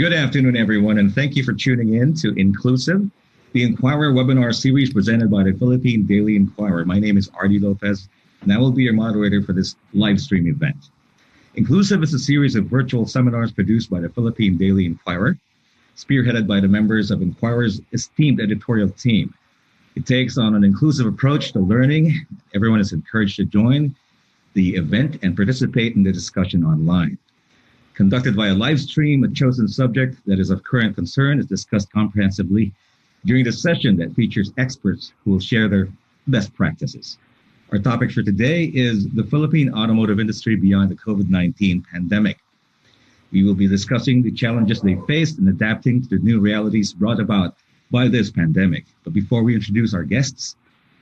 Good afternoon, everyone, and thank you for tuning in to Inclusive, the Inquirer webinar series presented by the Philippine Daily Inquirer. My name is Ardy Lopez, and I will be your moderator for this live stream event. Inclusive is a series of virtual seminars produced by the Philippine Daily Inquirer, spearheaded by the members of Inquirer's esteemed editorial team. It takes on an inclusive approach to learning. Everyone is encouraged to join the event and participate in the discussion online. Conducted via live stream, a chosen subject that is of current concern is discussed comprehensively during the session that features experts who will share their best practices. Our topic for today is the Philippine automotive industry beyond the COVID-19 pandemic. We will be discussing the challenges they faced in adapting to the new realities brought about by this pandemic. But before we introduce our guests,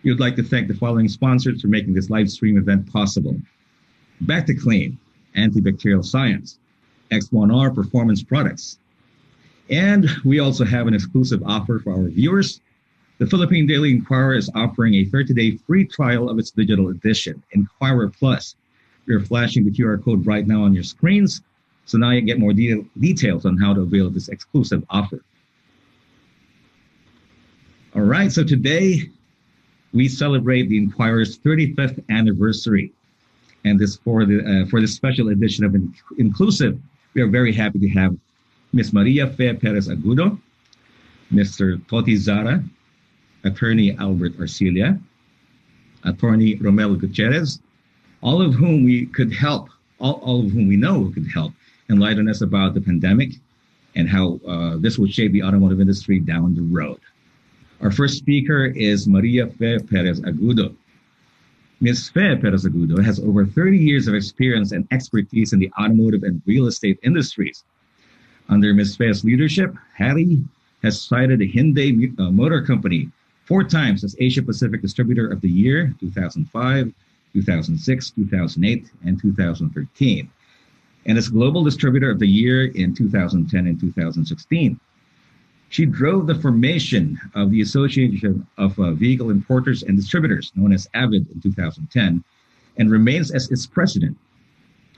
we would like to thank the following sponsors for making this live stream event possible. Back to Clean, Antibacterial Science, X1R Performance Products. And we also have an exclusive offer for our viewers. The Philippine Daily Inquirer is offering a 30-day free trial of its digital edition, Inquirer Plus. We are flashing the QR code right now on your screens, so now you get more details on how to avail this exclusive offer. All right, so today we celebrate the Inquirer's 35th anniversary. And this for this special edition of Inclusive, we are very happy to have Ms. Maria Fe Perez Agudo, Mr. Toti Zara, Attorney Albert Arcilla, Attorney Romel Gutierrez, all of whom we could help, all of whom we know could help enlighten us about the pandemic and how this will shape the automotive industry down the road. Our first speaker is Maria Fe Perez Agudo. Ms. Fe Perez Agudo has over 30 years of experience and expertise in the automotive and real estate industries. Under Ms. Fe's leadership, Harry has cited the Hyundai Motor Company 4 times as Asia Pacific Distributor of the Year, 2005, 2006, 2008, and 2013, and as Global Distributor of the Year in 2010 and 2016. She drove the formation of the Association of Vehicle Importers and Distributors, known as AVID, in 2010, and remains as its president.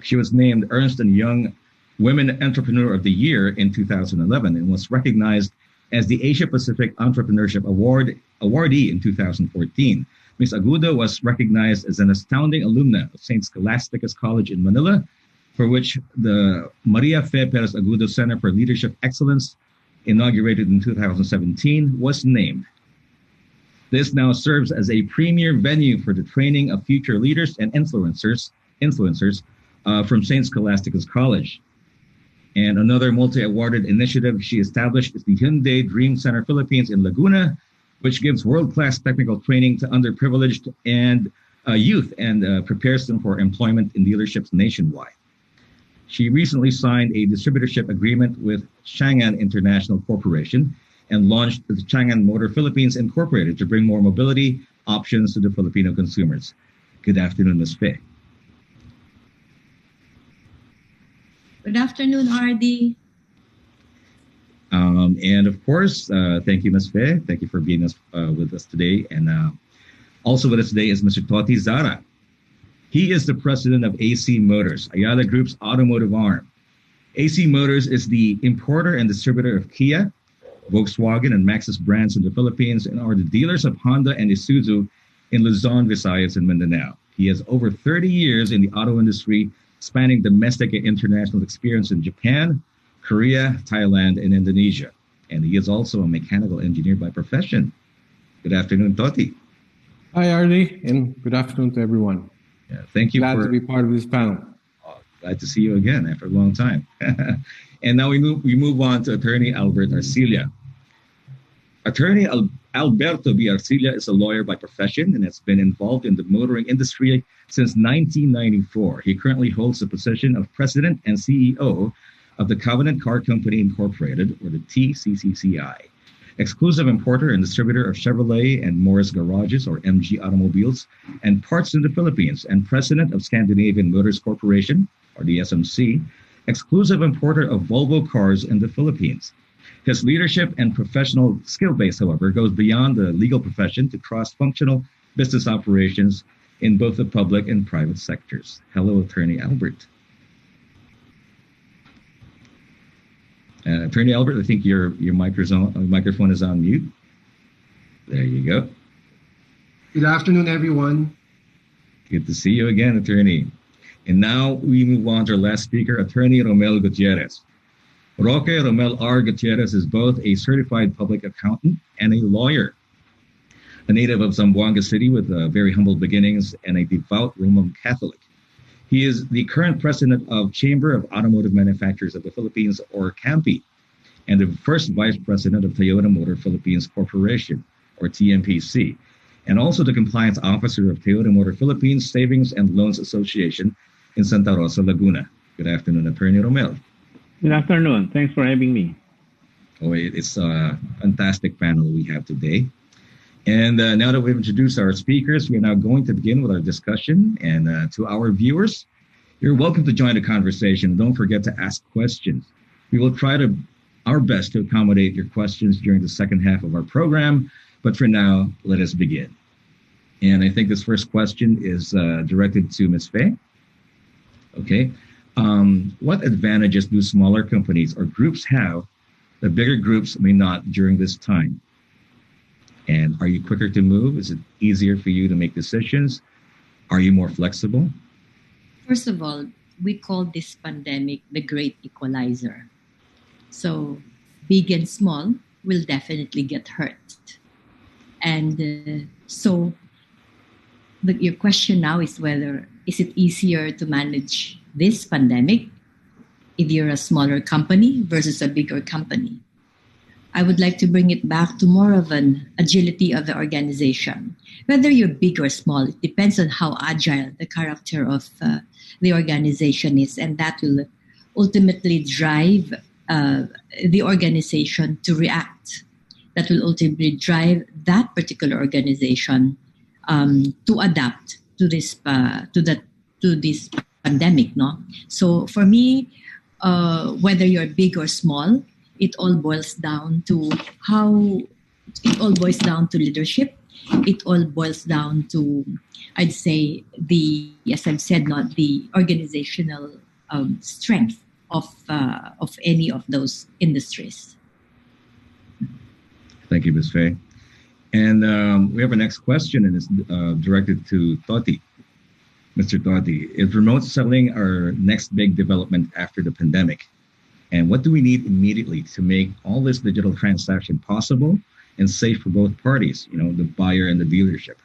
She was named Ernst & Young Women Entrepreneur of the Year in 2011 and was recognized as the Asia Pacific Entrepreneurship awardee in 2014. Ms. Agudo was recognized as an astounding alumna of St. Scholastica's College in Manila, for which the Maria Fe Perez Agudo Center for Leadership Excellence, inaugurated in 2017, was named. This now serves as a premier venue for the training of future leaders and influencers from St. Scholastica's College. And another multi-awarded initiative she established is the Hyundai Dream Center Philippines in Laguna, which gives world-class technical training to underprivileged and youth and prepares them for employment in dealerships nationwide. She recently signed a distributorship agreement with Chang'an International Corporation and launched the Chang'an Motor Philippines Incorporated to bring more mobility options to the Filipino consumers. Good afternoon, Ms. Fe. Good afternoon, Ardy. And of course, thank you, Ms. Fe. Thank you for being with us today. And also with us today is Mr. Toti Zara. He is the president of AC Motors, Ayala Group's automotive arm. AC Motors is the importer and distributor of Kia, Volkswagen, and Maxus brands in the Philippines and are the dealers of Honda and Isuzu in Luzon, Visayas, and Mindanao. He has over 30 years in the auto industry, spanning domestic and international experience in Japan, Korea, Thailand, and Indonesia. And he is also a mechanical engineer by profession. Good afternoon, Toti. Hi, Ardy, and good afternoon to everyone. Yeah, thank you. Glad to be part of this panel. Glad to see you again after a long time. And now we move on to Attorney Albert Arcilla. Attorney Alberto B. Arcilla is a lawyer by profession and has been involved in the motoring industry since 1994. He currently holds the position of President and CEO of the Covenant Car Company Incorporated, or the TCCCI, exclusive importer and distributor of Chevrolet and Morris Garages, or MG Automobiles, and parts in the Philippines, and president of Scandinavian Motors Corporation, or the SMC, exclusive importer of Volvo cars in the Philippines. His leadership and professional skill base, however, goes beyond the legal profession to cross-functional business operations in both the public and private sectors. Hello, Attorney Albert. Attorney Albert, I think your microphone is on mute. There you go. Good afternoon, everyone. Good to see you again, Attorney. And now we move on to our last speaker, Attorney Romel Gutierrez. Roque Romel R. Gutierrez is both a certified public accountant and a lawyer. A native of Zamboanga City with very humble beginnings and a devout Roman Catholic. He is the current president of Chamber of Automotive Manufacturers of the Philippines, or CAMPI, and the first vice president of Toyota Motor Philippines Corporation, or TMPC, and also the compliance officer of Toyota Motor Philippines Savings and Loans Association in Santa Rosa, Laguna. Good afternoon, Attorney Romel. Good afternoon. Thanks for having me. Oh, it's a fantastic panel we have today. And now that we've introduced our speakers, we are now going to begin with our discussion. And to our viewers, you're welcome to join the conversation. Don't forget to ask questions. We will try our best to accommodate your questions during the second half of our program. But for now, let us begin. And I think this first question is directed to Ms. Faye. Okay. What advantages do smaller companies or groups have that bigger groups may not during this time? And are you quicker to move? Is it easier for you to make decisions? Are you more flexible? First of all, we call this pandemic the great equalizer. So big and small will definitely get hurt. And your question now is is it easier to manage this pandemic if you're a smaller company versus a bigger company? I would like to bring it back to more of an agility of the organization. Whether you're big or small, it depends on how agile the character of the organization is, and that will ultimately drive the organization to react. That will ultimately drive that particular organization to adapt to this pandemic. No, so for me, whether you're big or small, it all boils down to leadership. It all boils down to, I'd say, as I've said, not the organizational strength of any of those industries. Thank you, Ms. Faye. And we have a next question, and it's directed to Toti. Mr. Toti, is remote selling our next big development after the pandemic? And what do we need immediately to make all this digital transaction possible and safe for both parties, the buyer and the dealership?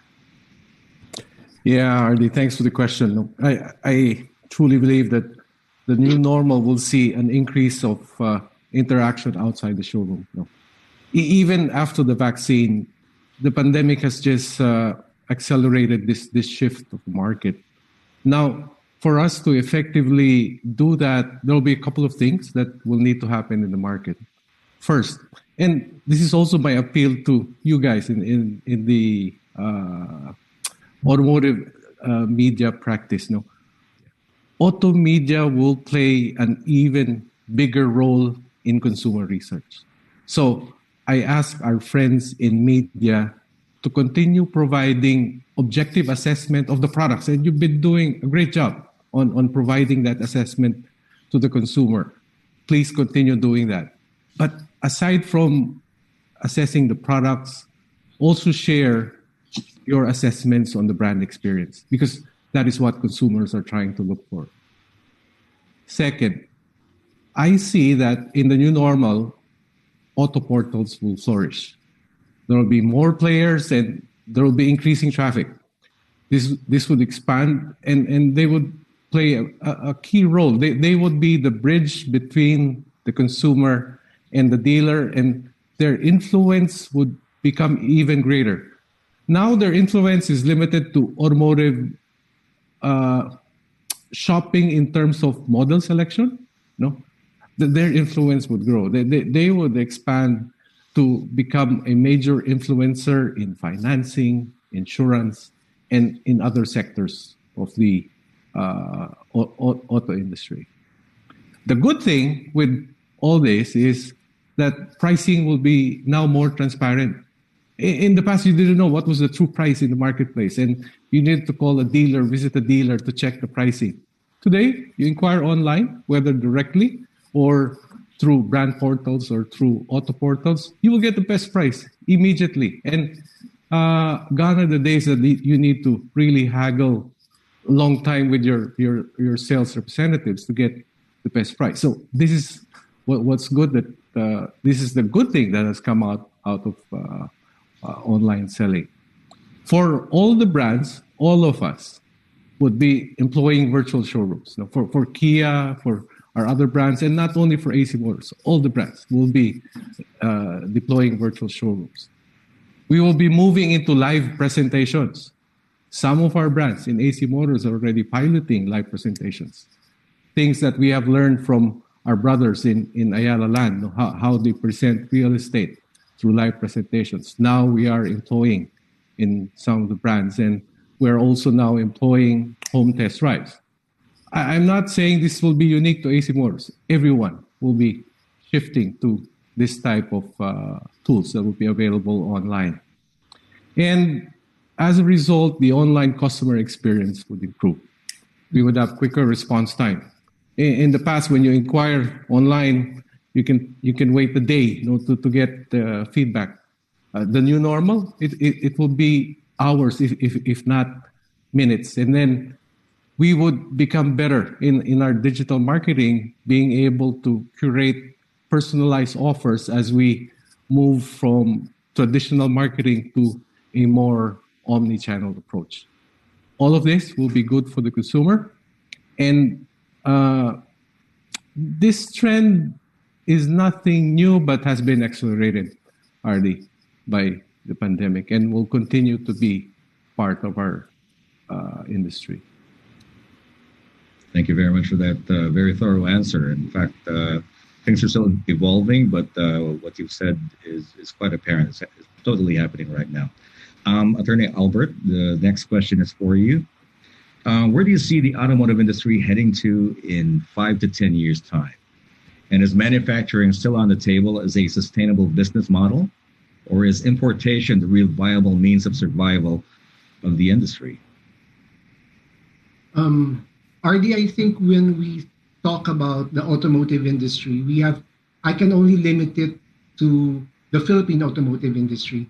Yeah, Ardy, thanks for the question. I truly believe that the new normal will see an increase of interaction outside the showroom. Even after the vaccine, the pandemic has just accelerated this shift of the market. Now, for us to effectively do that, there will be a couple of things that will need to happen in the market. First, and this is also my appeal to you guys in the automotive media practice. Auto media will play an even bigger role in consumer research. So I ask our friends in media to continue providing objective assessment of the products. And you've been doing a great job on providing that assessment to the consumer. Please continue doing that. But aside from assessing the products, also share your assessments on the brand experience, because that is what consumers are trying to look for. Second, I see that in the new normal, auto portals will flourish. There will be more players and there will be increasing traffic. This would expand and they would play a key role. They would be the bridge between the consumer and the dealer, and their influence would become even greater. Now their influence is limited to automotive shopping in terms of model selection. Their influence would grow. They would expand to become a major influencer in financing, insurance, and in other sectors of the auto industry. The good thing with all this is that pricing will be now more transparent. In the past, you didn't know what was the true price in the marketplace, and you needed to call a dealer, visit a dealer to check the pricing. Today, you inquire online, whether directly or through brand portals or through auto portals, you will get the best price immediately. And gone are the days that you need to really haggle a long time with your sales representatives to get the best price. So this is what's good, that this is the good thing that has come out of online selling. For all the brands, all of us would be employing virtual showrooms. Now, for Kia, for our other brands, and not only for AC Motors, all the brands will be deploying virtual showrooms. We will be moving into live presentations. Some of our brands in AC Motors are already piloting live presentations. Things that we have learned from our brothers in Ayala Land, how they present real estate through live presentations. Now we are employing in some of the brands, and we're also now employing home test drives. I'm not saying this will be unique to AC Motors. Everyone will be shifting to this type of tools that will be available online. And as a result, the online customer experience would improve. We would have quicker response time. In the past, when you inquire online, you can wait a day, to get feedback. The new normal, it will be hours, if not minutes. And then we would become better in our digital marketing, being able to curate personalized offers as we move from traditional marketing to a more omni-channel approach. All of this will be good for the consumer. And this trend is nothing new, but has been accelerated, RD, by the pandemic, and will continue to be part of our industry. Thank you very much for that very thorough answer. In fact, things are still evolving, but what you've said is quite apparent. It's totally happening right now. Attorney Albert, the next question is for you. Where do you see the automotive industry heading to in 5 to 10 years' time? And is manufacturing still on the table as a sustainable business model, or is importation the real viable means of survival of the industry? RD, I think when we talk about the automotive industry, I can only limit it to the Philippine automotive industry.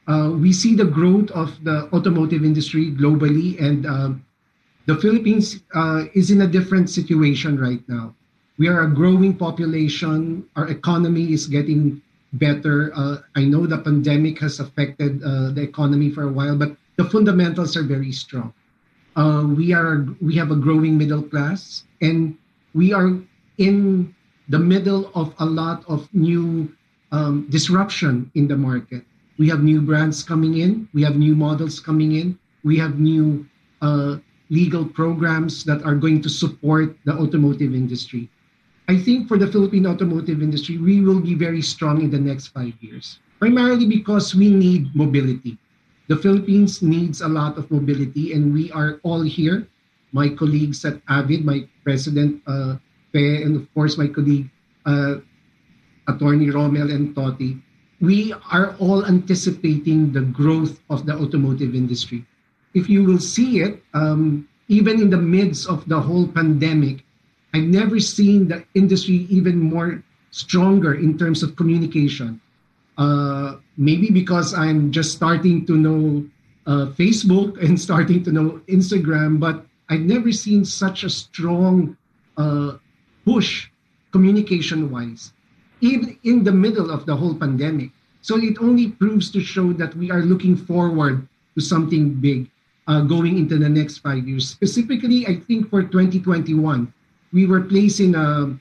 We see the growth of the automotive industry globally, and the Philippines is in a different situation right now. We are a growing population. Our economy is getting better. I know the pandemic has affected the economy for a while, but the fundamentals are very strong. We have a growing middle class, and we are in the middle of a lot of new disruption in the market. We have new brands coming in. We have new models coming in. We have new legal programs that are going to support the automotive industry. I think for the Philippine automotive industry, we will be very strong in the next 5 years, primarily because we need mobility. The Philippines needs a lot of mobility, and we are all here. My colleagues at Avid, my president, Pe, and of course my colleague, Attorney Romel and Toti, we are all anticipating the growth of the automotive industry. If you will see it, even in the midst of the whole pandemic, I've never seen the industry even more stronger in terms of communication. Maybe because I'm just starting to know Facebook and starting to know Instagram, but I've never seen such a strong push communication-wise, even in the middle of the whole pandemic. So it only proves to show that we are looking forward to something big going into the next 5 years. Specifically, I think for 2021, we were placed in a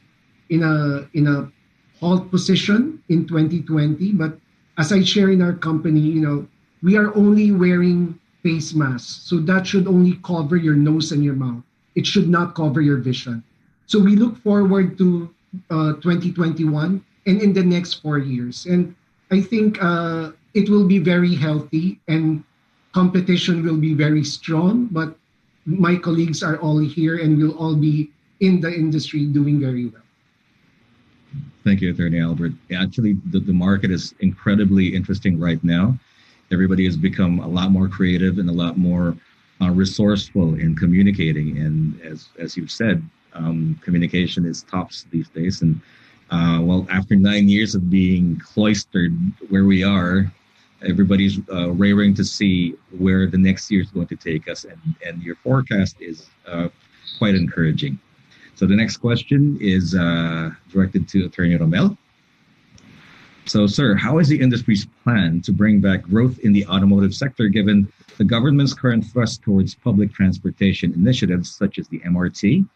halt position in 2020. But as I share in our company, we are only wearing face masks. So that should only cover your nose and your mouth. It should not cover your vision. So we look forward to 2021 and in the next 4 years. And I think it will be very healthy and competition will be very strong. But my colleagues are all here and we'll all be in the industry doing very well. Thank you, Attorney Albert. Actually, the market is incredibly interesting right now. Everybody has become a lot more creative and a lot more resourceful in communicating. And as you've said, communication is tops these days. And Well, after 9 years of being cloistered where we are, everybody's raring to see where the next year is going to take us, and your forecast is quite encouraging. So the next question is directed to Attorney Romel. So, sir, how is the industry's plan to bring back growth in the automotive sector given the government's current thrust towards public transportation initiatives such as the MRT,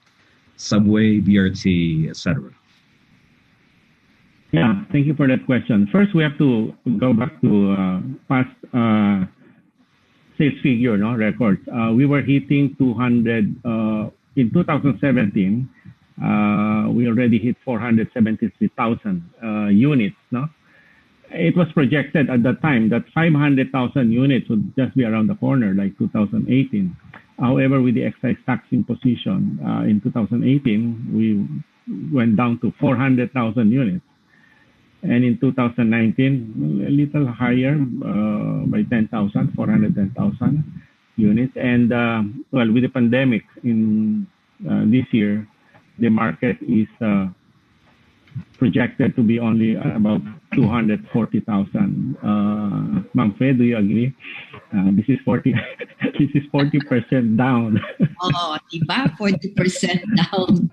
subway, BRT, etc.? Yeah, thank you for that question. First, we have to go back to past sales figure, records. We were hitting 200 in 2017. We already hit 473,000 units. No, it was projected at that time that 500,000 units would just be around the corner, like 2018. However, with the excise tax imposition in 2018, we went down to 400,000 units. And in 2019, a little higher by 10,000, 410,000 units. And well, with the pandemic in this year, the market is projected to be only about 240,000. Manfred, do you agree? This is 40. This is 40% down. Oh, diba? 40% down.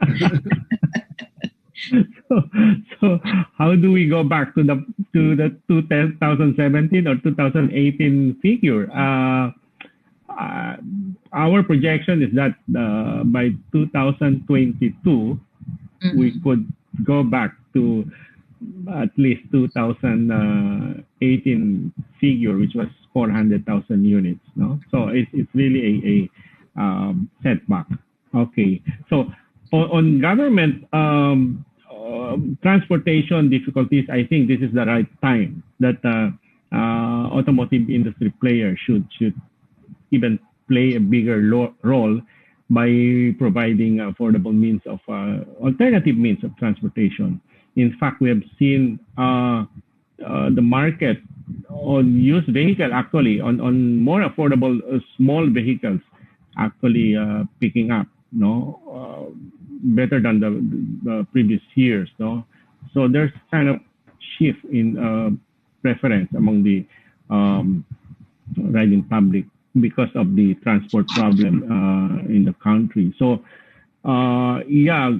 So how do we go back to the 2017 or 2018 figure? Our projection is that by 2022 we could go back to at least 2018 figure, which was 400,000 units. No, so it's really a setback. Okay, so on government transportation difficulties, I think this is the right time that automotive industry players should even play a bigger role by providing affordable means of alternative means of transportation. In fact, we have seen the market on used vehicle actually on more affordable small vehicles actually picking up. Better than the previous years. So there's kind of shift in preference among the riding public because of the transport problem in the country. So yeah,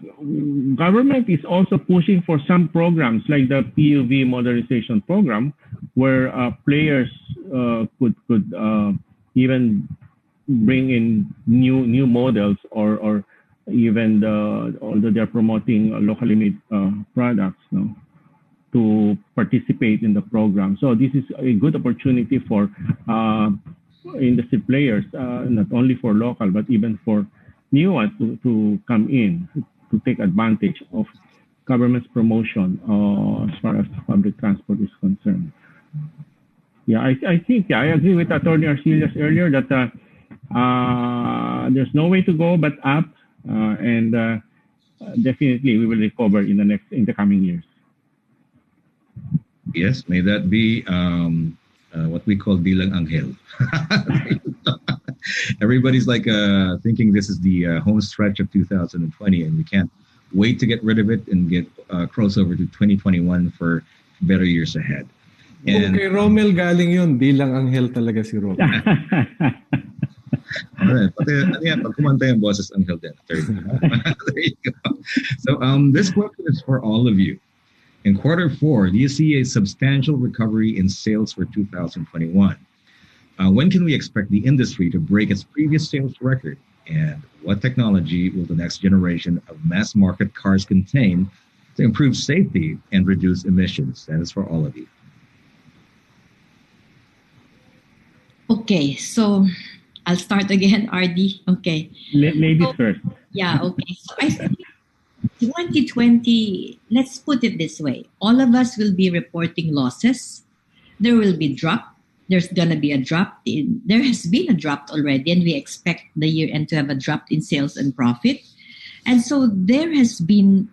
government is also pushing for some programs like the PUV modernization program, where players could even bring in new models or even although they're promoting locally made products, to participate in the program. So this is a good opportunity for industry players, not only for local but even for new ones to come in to take advantage of government's promotion as far as public transport is concerned. Yeah, I think I agree with Attorney Arcillas earlier that there's no way to go but up. And definitely we will recover in the coming years. Yes, may that be what we call bilang anghel. Everybody's like thinking this is the home stretch of 2020, and we can't wait to get rid of it and get crossover to 2021 for better years ahead. And kay Romel galing yun, bilang anghel talaga si Romel. Alright, pag kumanta yung boses anghel din. There you go. So this question is for all of you. In Q4, do you see a substantial recovery in sales for 2021? When can we expect the industry to break its previous sales record? And what technology will the next generation of mass market cars contain to improve safety and reduce emissions? That is for all of you. Okay, so I'll start again, RD. Okay. Ladies first. Yeah, okay. So I think 2020, let's put it this way. All of us will be reporting losses. There will be drop. There's going to be a drop. There has been a drop already, and we expect the year end to have a drop in sales and profit. And so there has been,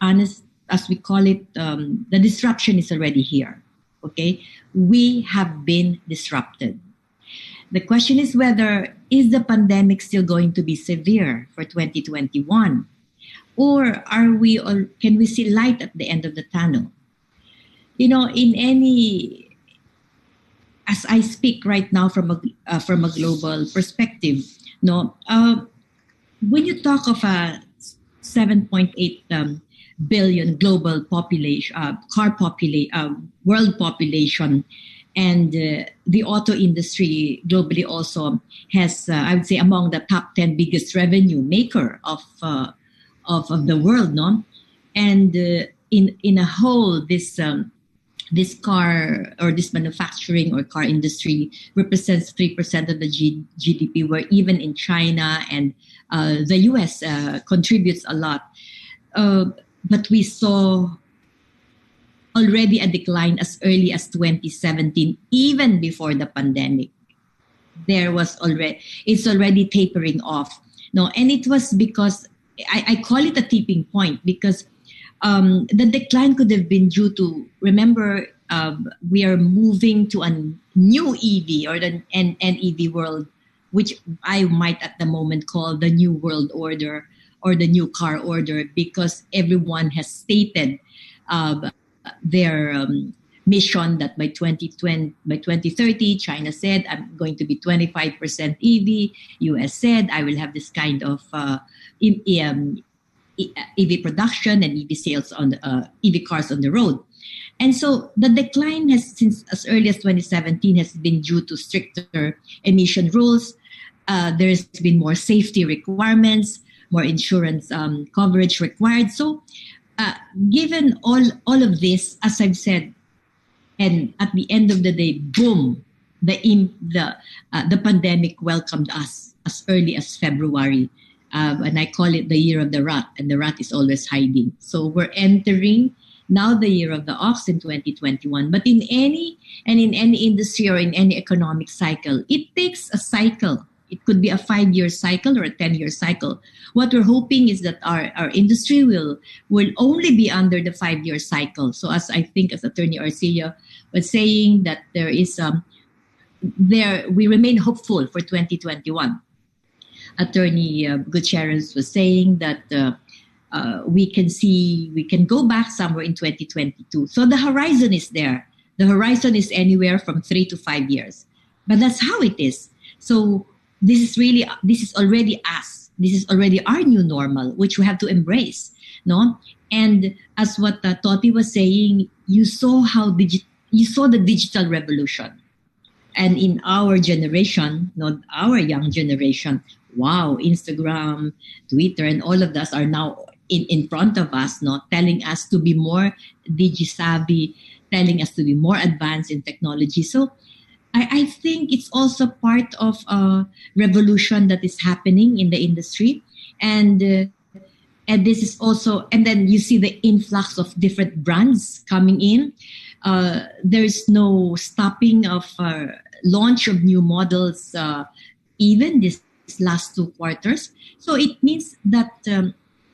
honest, as we call it, the disruption is already here. Okay? We have been disrupted. The question is whether, is the pandemic still going to be severe for 2021? or can we see light at the end of the tunnel? In any, as I speak right now from a global perspective, no, when you talk of a 7.8 billion global population, world population, and the auto industry globally also has, I would say, among the top 10 biggest revenue maker of the world, no, and in a whole, this car or this manufacturing or car industry represents 3% of the GDP, where even in China and the US contributes a lot. But we saw already a decline as early as 2017, even before the pandemic. It's already tapering off. No, and it was because I call it a tipping point, because the decline could have been due to, remember, we are moving to a new EV or an EV world, which I might at the moment call the new world order or the new car order, because everyone has stated their mission that by 2030, China said, I'm going to be 25% EV. US said, I will have this kind of EV production and EV sales on EV cars on the road. And so the decline has, since as early as 2017, has been due to stricter emission rules. There's been more safety requirements, more insurance coverage required. So given all of this, as I've said, and at the end of the day, boom, the pandemic welcomed us as early as February. And I call it the year of the rat, and the rat is always hiding. So we're entering now the year of the ox in 2021. But in any industry or in any economic cycle, it takes a cycle. It could be a 5-year cycle or a 10-year cycle. What we're hoping is that our industry will only be under the 5-year cycle. So as I think as Attorney Arcilla was saying, that there is we remain hopeful for 2021. Attorney Gutierrez was saying that we can go back somewhere in 2022. So the horizon is there. The horizon is anywhere from 3 to 5 years. But that's how it is. So this is already us. This is already our new normal, which we have to embrace. No? And as what Toti was saying, you saw the digital revolution. And in our generation, not our young generation, wow, Instagram, Twitter, and all of us are now in front of us, telling us to be more digi-savvy, telling us to be more advanced in technology. So I think it's also part of a revolution that is happening in the industry. And this is also, and then you see the influx of different brands coming in. There is no stopping of launch of new models, even this last 2 quarters. So it means that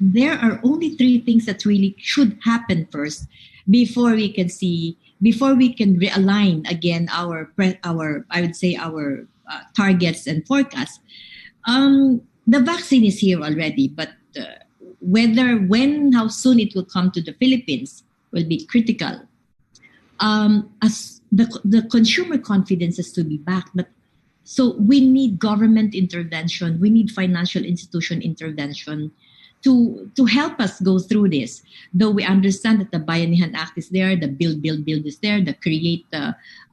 there are only 3 things that really should happen first before we can realign again our I would say our targets and forecasts. The vaccine is here already, but how soon it will come to the Philippines will be critical. As the consumer confidence is to be back, but so we need government intervention, we need financial institution intervention to help us go through this. Though we understand that the Bayanihan Act is there, the build is there, the create,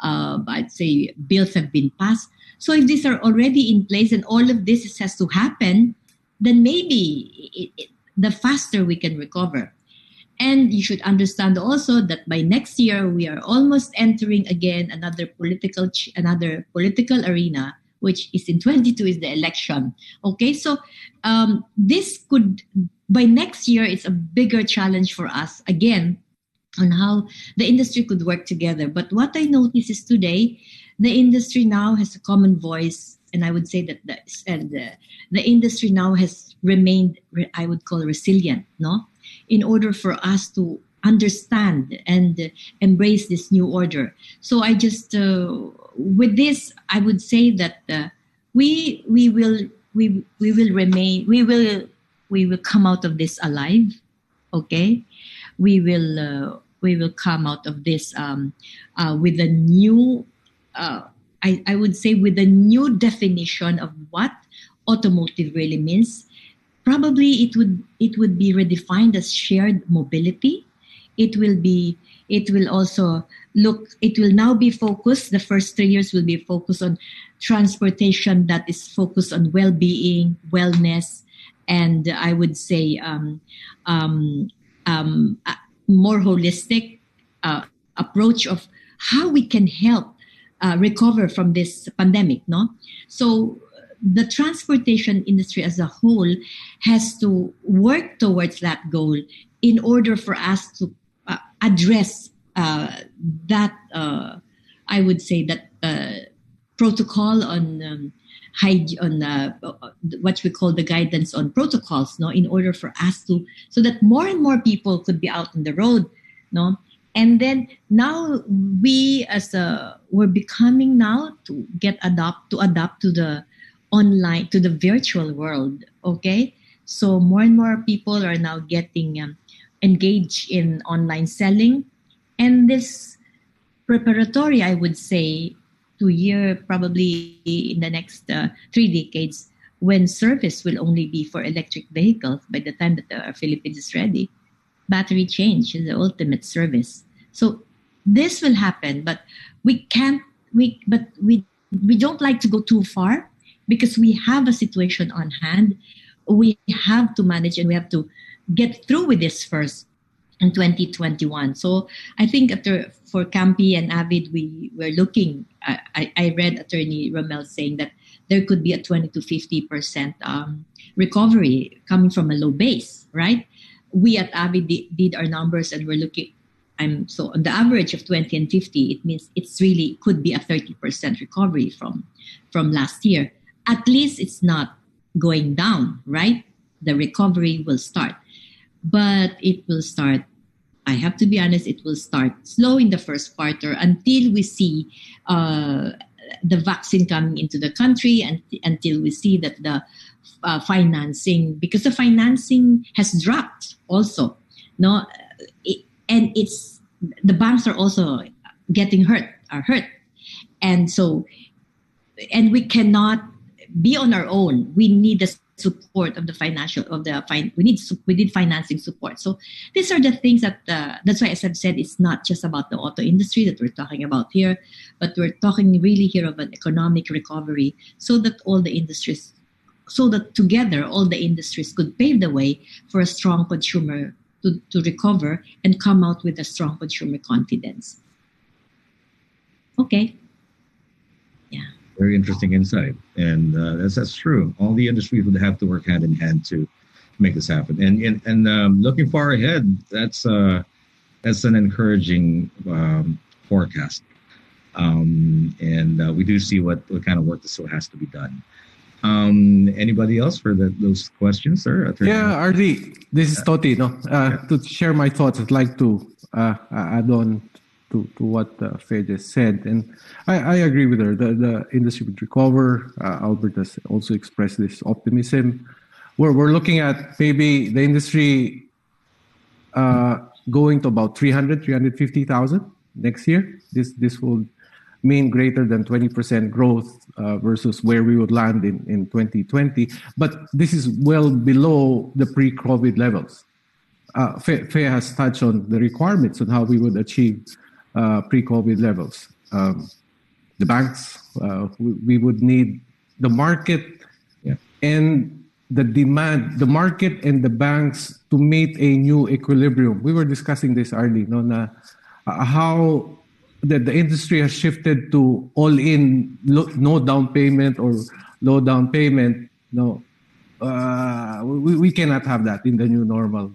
I'd say bills have been passed. So if these are already in place and all of this has to happen, then maybe the faster we can recover. And you should understand also that by next year, we are almost entering again another political arena, which is in 22 is the election. Okay, so this could, by next year, it's a bigger challenge for us again on how the industry could work together. But what I notice is today, the industry now has a common voice, and I would say that the industry now has remained, I would call resilient, no? In order for us to understand and embrace this new order. So I just, with this, I would say that we will come out of this alive. Okay, we will come out of this with a new, I would say, with a new definition of what automotive really means. Probably it would be redefined as shared mobility. It will also it will now be focused, the first 3 years will be focused on transportation that is focused on well-being, wellness, and I would say a more holistic approach of how we can help recover from this pandemic, no? So the transportation industry as a whole has to work towards that goal in order for us to address that, I would say, that protocol on what we call the guidance on protocols, no, in order for us to, so that more and more people could be out on the road, no. And then now we're becoming now to adapt to the online, to the virtual world. Okay, so more and more people are now getting engaged in online selling, and this preparatory, I would say, 2 year, probably in the next 3 decades, when service will only be for electric vehicles. By the time that the Philippines is ready, battery change is the ultimate service. So this will happen, but we don't like to go too far, because we have a situation on hand. We have to manage, and we have to get through with this first in 2021. So I think for Campi and Avid, we were looking. I read Attorney Romel saying that there could be a 20 to 50% recovery coming from a low base, right? We at Avid did our numbers, and we're looking. So on the average of 20 and 50, it means it's really could be a 30% recovery from last year. At least it's not going down, right? The recovery will start, but it will start. I have to be honest, it will start slow in the first quarter until we see the vaccine coming into the country, and until we see that the financing, because the financing has dropped also, no, and it's the banks are also getting hurt, and so, and we cannot be on our own. We need the support of we need financing support. So these are the things that that's why, as I've said, it's not just about the auto industry that we're talking about here, but we're talking really here of an economic recovery, so that together all the industries could pave the way for a strong consumer to recover and come out with a strong consumer confidence. Okay. Yeah. Very interesting insight, and that's true. All the industries would have to work hand in hand to make this happen. And looking far ahead, that's an encouraging forecast. And we do see what kind of work still has to be done. Anybody else for those questions, sir? Yeah, RD, this is Toti. No, to share my thoughts, I'd like to add on to what Faye just said, and I agree with her. The industry would recover. Albert has also expressed this optimism. We're looking at maybe the industry going to about 350,000 next year. This will mean greater than 20% growth versus where we would land in 2020. But this is well below the pre-COVID levels. Faye has touched on the requirements on how we would achieve pre-COVID levels. The banks, we would need the market and the demand, the market and the banks to meet a new equilibrium. We were discussing this early, how the industry has shifted to all-in, no down payment or low down payment. No, we cannot have that in the new normal.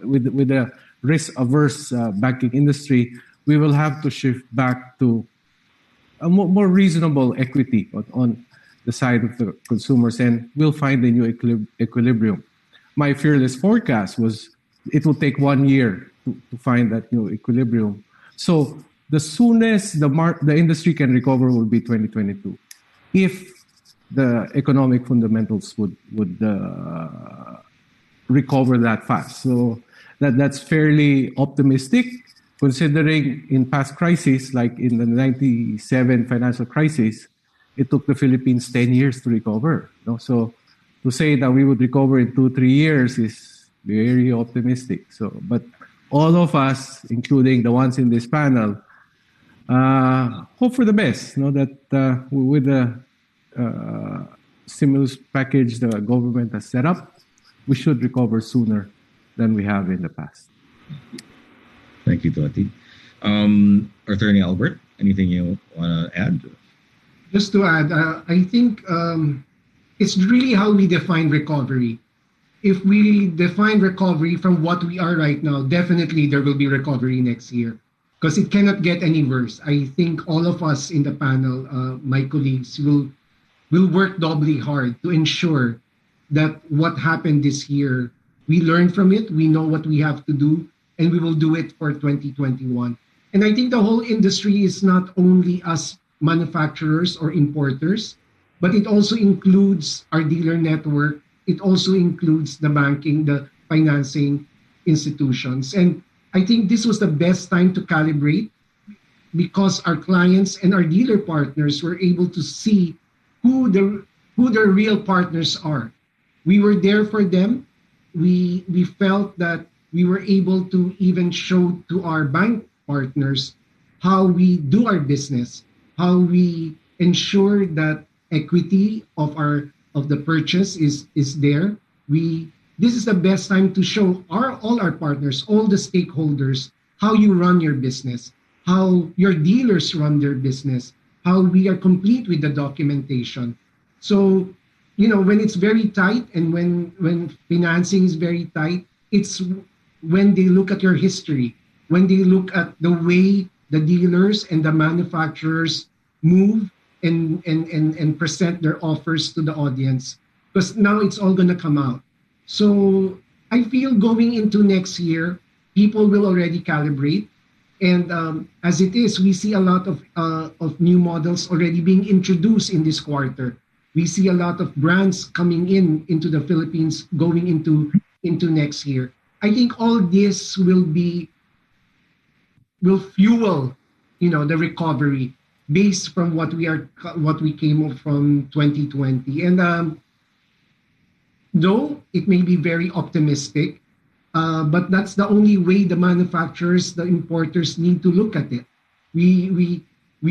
With the risk-averse banking industry, we will have to shift back to a more reasonable equity on the side of the consumers, and we'll find a new equilibrium. My fearless forecast was it will take 1 year to find that new equilibrium. So the soonest the industry can recover will be 2022, if the economic fundamentals would recover that fast. So that's fairly optimistic, considering in past crises, like in the 97 financial crisis, it took the Philippines 10 years to recover. So to say that we would recover in 2-3 years is very optimistic. So, but all of us, including the ones in this panel, hope for the best. That with the stimulus package the government has set up, we should recover sooner than we have in the past. Thank you, Toti. Attorney Albert, anything you want to add? Just to add, I think it's really how we define recovery. If we define recovery from what we are right now, definitely there will be recovery next year because it cannot get any worse. I think all of us in the panel, my colleagues, will work doubly hard to ensure that what happened this year, we learn from it, we know what we have to do, and we will do it for 2021. And I think the whole industry is not only us manufacturers or importers, but it also includes our dealer network. It also includes the banking, the financing institutions. And I think this was the best time to calibrate because our clients and our dealer partners were able to see who their real partners are. We were there for them. We felt that we were able to even show to our bank partners how we do our business, how we ensure that equity of the purchase is there. This is the best time to show all our partners, all the stakeholders, how you run your business, how your dealers run their business, how we are complete with the documentation. So, when it's very tight and when financing is very tight, it's when they look at your history, when they look at the way the dealers and the manufacturers move and present their offers to the audience, because now it's all going to come out. So I feel going into next year, people will already calibrate. And as it is, we see a lot of new models already being introduced in this quarter. We see a lot of brands coming into the Philippines going into next year. I think all this will fuel, the recovery based from what we came from 2020. And though it may be very optimistic, but that's the only way the manufacturers, the importers need to look at it. We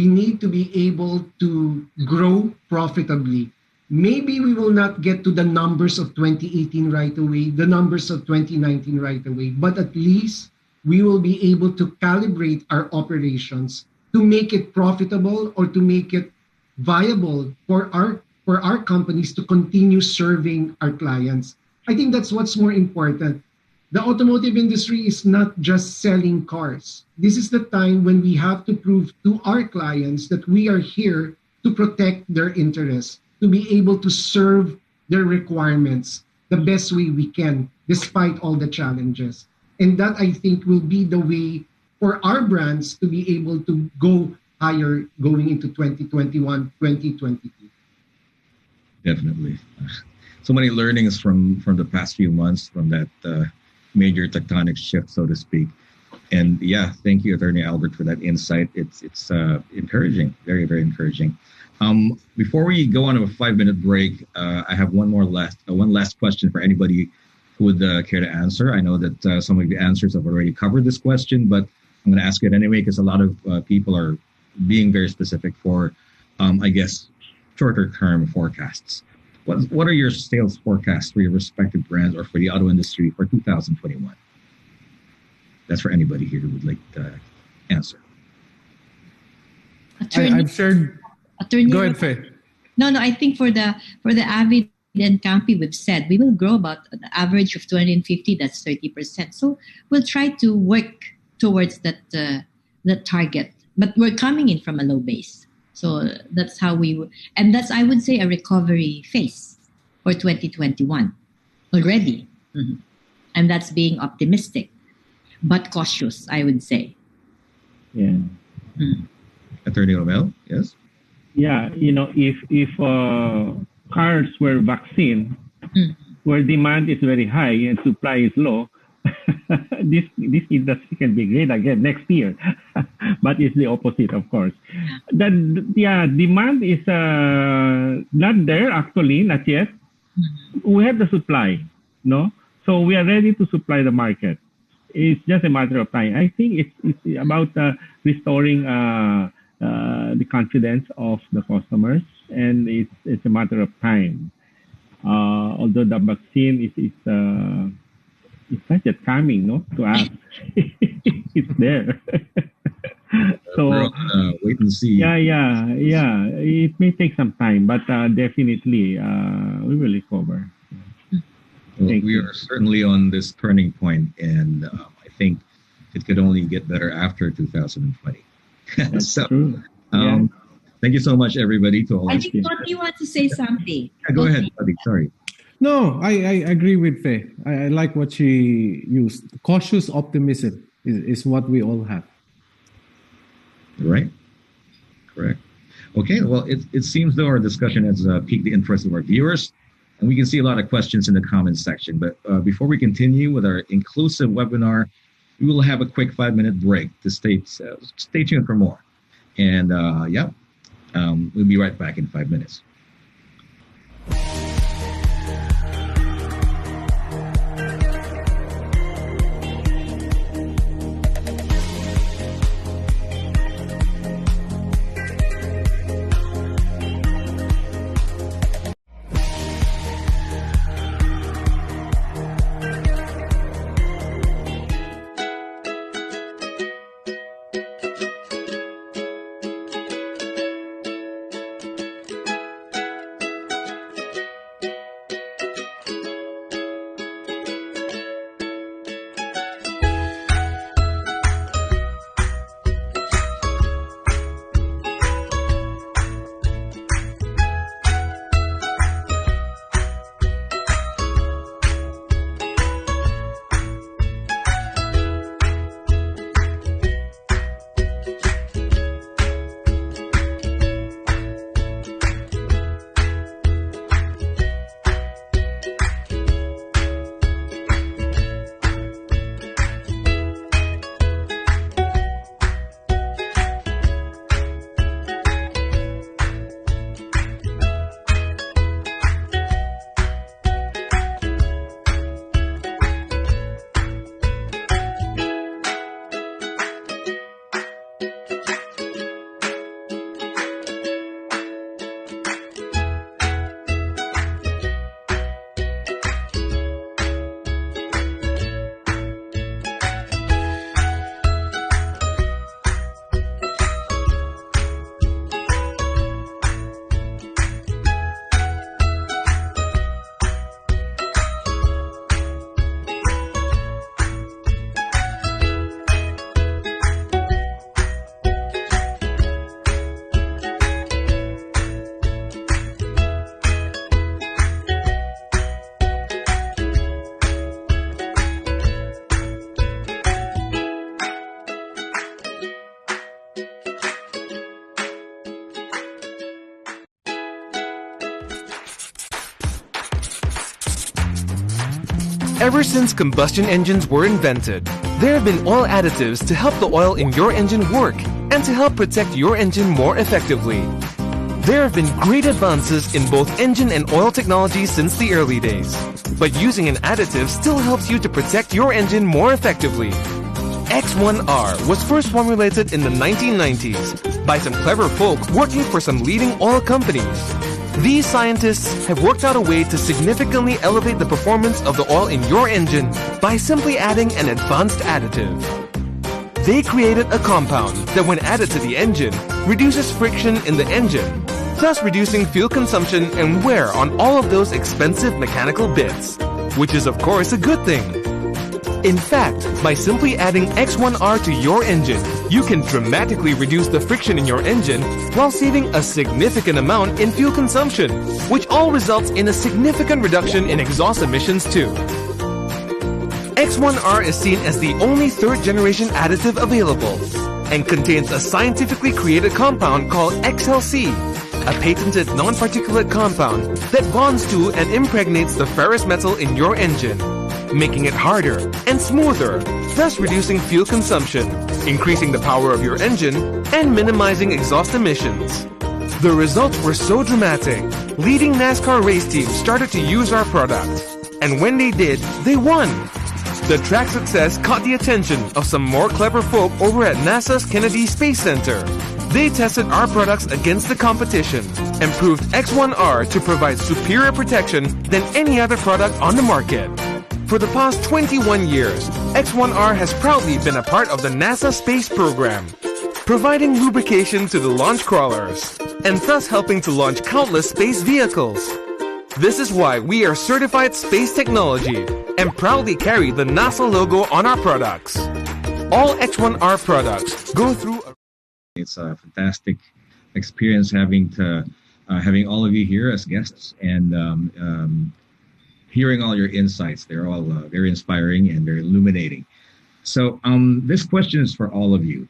need to be able to grow profitably. Maybe we will not get to the numbers of 2018 right away, the numbers of 2019 right away, but at least we will be able to calibrate our operations to make it profitable or to make it viable for our companies to continue serving our clients. I think that's what's more important. The automotive industry is not just selling cars. This is the time when we have to prove to our clients that we are here to protect their interests, to be able to serve their requirements the best way we can, despite all the challenges. And that, I think, will be the way for our brands to be able to go higher going into 2021, 2022. Definitely. So many learnings from the past few months, from that major tectonic shift, so to speak. And yeah, thank you, Attorney Albert, for that insight. It's encouraging, very, very encouraging. Before we go on a 5-minute break, I have one last question for anybody who would care to answer. I know that some of the answers have already covered this question, but I'm going to ask it anyway because a lot of people are being very specific for, I guess, shorter term forecasts. What are your sales forecasts for your respective brands or for the auto industry for 2021? That's for anybody here who would like to answer. I've shared. Attorney, go ahead, Faye. No, I think for the Avid and Campi, we've said we will grow about an average of 250. That's 30%. So we'll try to work towards that target. But we're coming in from a low base. So that's how and that's, I would say, a recovery phase for 2021 already. Mm-hmm. And that's being optimistic, but cautious, I would say. Yeah. Mm. Attorney Romel, yes? Yeah, if cars were vaccine, where demand is very high and supply is low, this industry can be great again next year. But it's the opposite, of course. Demand is not there actually, not yet. We have the supply, no? So we are ready to supply the market. It's just a matter of time. I think it's about restoring the confidence of the customers, and it's a matter of time. Although the vaccine is it's not yet coming, no, to us. It's there. So wait and see. Yeah. It may take some time, but definitely we will recover. Well, we are certainly on this turning point, and I think it could only get better after 2020. That's So, true. Yeah. thank you so much, everybody. To all I our think Toti wants to say something. Go ahead, buddy. Sorry. No, I agree with Faye. I like what she used. Cautious optimism is what we all have. Right. Correct. Okay. Well, it seems though our discussion has piqued the interest of our viewers, and we can see a lot of questions in the comments section. But before we continue with our inclusive webinar, we will have a quick 5-minute break to stay tuned for more. And we'll be right back in 5 minutes. Ever since combustion engines were invented, there have been oil additives to help the oil in your engine work and to help protect your engine more effectively. There have been great advances in both engine and oil technology since the early days, but using an additive still helps you to protect your engine more effectively. X1R was first formulated in the 1990s by some clever folk working for some leading oil companies. These scientists have worked out a way to significantly elevate the performance of the oil in your engine by simply adding an advanced additive. They created a compound that, when added to the engine, reduces friction in the engine, thus reducing fuel consumption and wear on all of those expensive mechanical bits, which is of course a good thing. In fact, by simply adding X1R to your engine, you can dramatically reduce the friction in your engine while saving a significant amount in fuel consumption, which all results in a significant reduction in exhaust emissions too. X1R is seen as the only third-generation additive available and contains a scientifically created compound called XLC, a patented non-particulate compound that bonds to and impregnates the ferrous metal in your engine, making it harder and smoother, thus reducing fuel consumption, increasing the power of your engine, and minimizing exhaust emissions. The results were so dramatic, leading NASCAR race teams started to use our product. And when they did, they won. The track success caught the attention of some more clever folk over at NASA's Kennedy Space Center. They tested our products against the competition and proved X1R to provide superior protection than any other product on the market. For the past 21 years, X1R has proudly been a part of the NASA space program, providing lubrication to the launch crawlers, and thus helping to launch countless space vehicles. This is why we are certified space technology and proudly carry the NASA logo on our products. All X1R products go through a... It's a fantastic experience having all of you here as guests and hearing all your insights. They're all very inspiring and very illuminating. So this question is for all of you.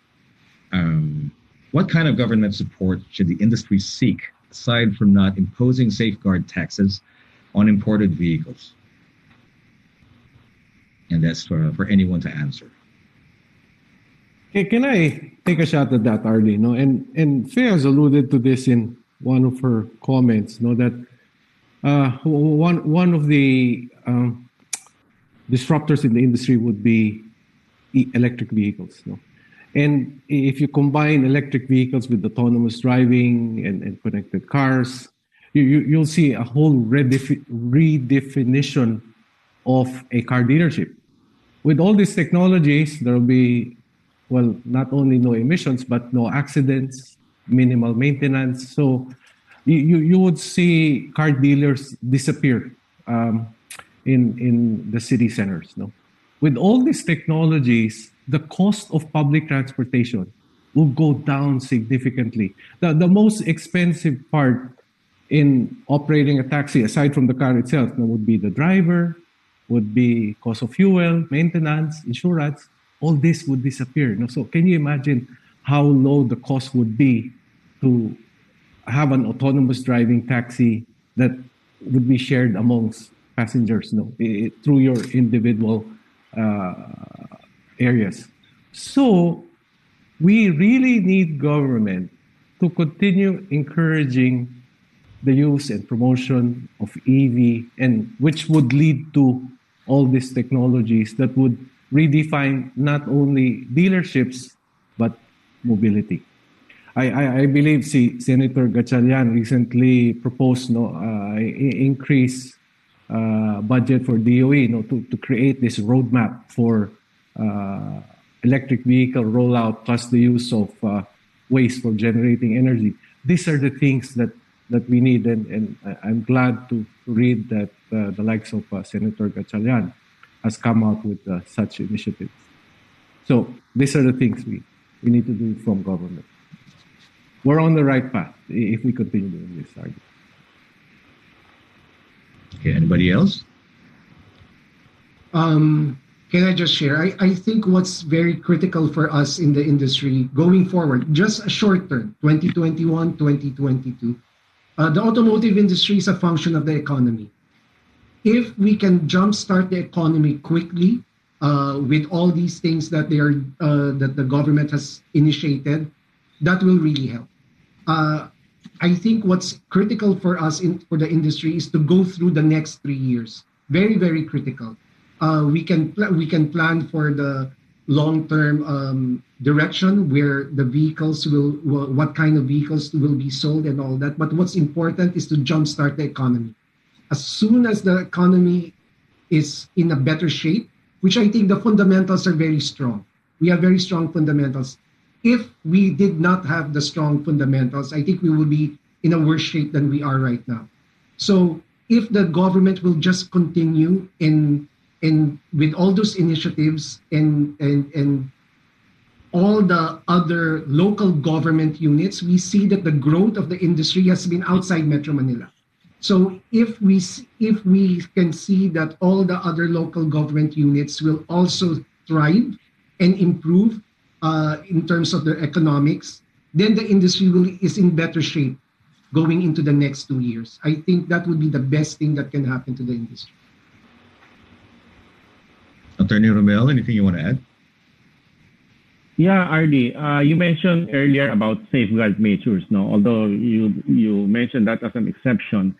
What kind of government support should the industry seek aside from not imposing safeguard taxes on imported vehicles? And that's for anyone to answer. Okay, can I take a shot at that, Arlene? No, and Faye has alluded to this in one of her comments. No, that one of the disruptors in the industry would be electric vehicles. No? And if you combine electric vehicles with autonomous driving and connected cars, you'll see a whole redefinition of a car dealership. With all these technologies, there will be, well, not only no emissions, but no accidents, minimal maintenance. So you would see car dealers disappear in the city centers. No? With all these technologies, the cost of public transportation will go down significantly. The most expensive part in operating a taxi, aside from the car itself, would be the driver, would be cost of fuel, maintenance, insurance. All this would disappear. So can you imagine how low the cost would be to have an autonomous driving taxi that would be shared amongst passengers through your individual areas. So we really need government to continue encouraging the use and promotion of EV, and which would lead to all these technologies that would redefine not only dealerships but mobility. I believe Senator Gatchalian recently proposed increase budget for DOE to create this roadmap for electric vehicle rollout plus the use of waste for generating energy. These are the things that we need, and I'm glad to read that the likes of Senator Gatchalian has come out with such initiatives. So these are the things we need to do from government. We're on the right path if we continue doing this argument. Okay, anybody else? Can I just share? I think what's very critical for us in the industry going forward, just a short term, 2021, 2022, the automotive industry is a function of the economy. If we can jumpstart the economy quickly with all these things that that the government has initiated, that will really help. I think what's critical for us for the industry is to go through the next 3 years. Very, very critical. We can plan for the long-term direction where the vehicles what kind of vehicles will be sold and all that. But what's important is to jumpstart the economy. As soon as the economy is in a better shape, which I think the fundamentals are very strong. We have very strong fundamentals. If we did not have the strong fundamentals, I think we would be in a worse shape than we are right now. So if the government will just continue with all those initiatives and all the other local government units, we see that the growth of the industry has been outside Metro Manila. So if we can see that all the other local government units will also thrive and improve in terms of their economics, then the industry is in better shape going into the next 2 years. I think that would be the best thing that can happen to the industry. Attorney Romel, anything you want to add? Yeah, RD, you mentioned earlier about safeguard measures, no? Although you mentioned that as an exception,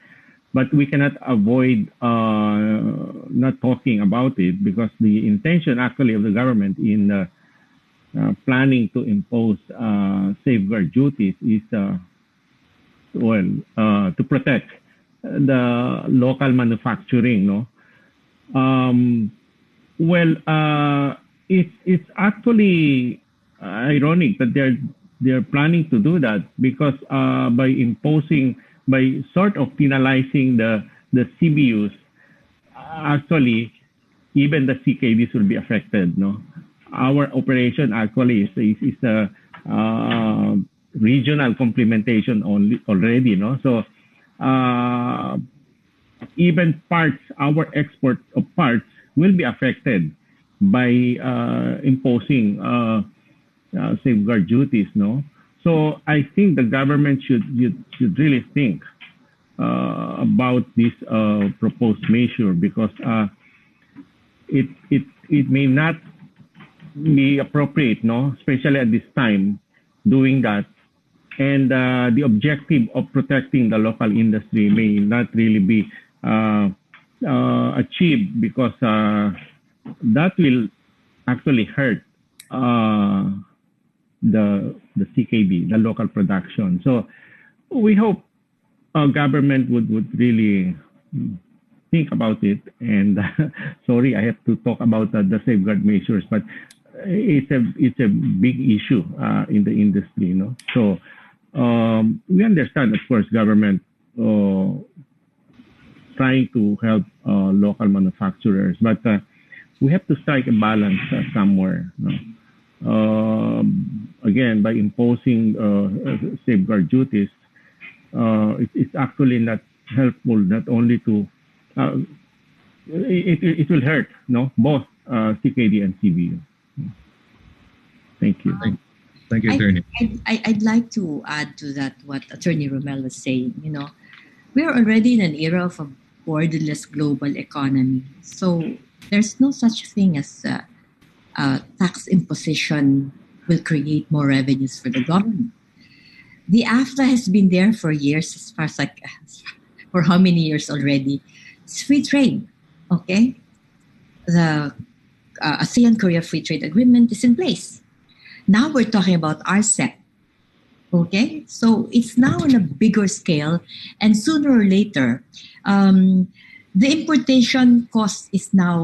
but we cannot avoid not talking about it, because the intention actually of the government in planning to impose safeguard duties is to protect the local manufacturing, no? It's actually ironic that they're planning to do that, because by sort of penalizing the CBUs, actually even the CKDs will be affected, no? Our operation actually is a regional complementation already, no? So even our export of parts will be affected by imposing safeguard duties, no? So I think the government should really think about this proposed measure, because it may not be appropriate, no, especially at this time, doing that, and the objective of protecting the local industry may not really be achieved, because that will actually hurt the CKD, the local production. So we hope government would really think about it. And sorry, I have to talk about the safeguard measures, but it's a big issue in the industry, you know. So we understand, of course, government trying to help local manufacturers, but we have to strike a balance somewhere, you know? Again, by imposing safeguard duties, it's actually not helpful. Not only to it will hurt, no, both CKD and CBU. Thank you. Thank you, Attorney. I'd like to add to that what Attorney Romel was saying. You know, we are already in an era of a borderless global economy. So there's no such thing as tax imposition will create more revenues for the government. The AFTA has been there for years, as far as for how many years already? It's free trade, okay? The ASEAN-Korea Free Trade Agreement is in place. Now we're talking about RCEP, okay? So it's now on a bigger scale, and sooner or later, the importation cost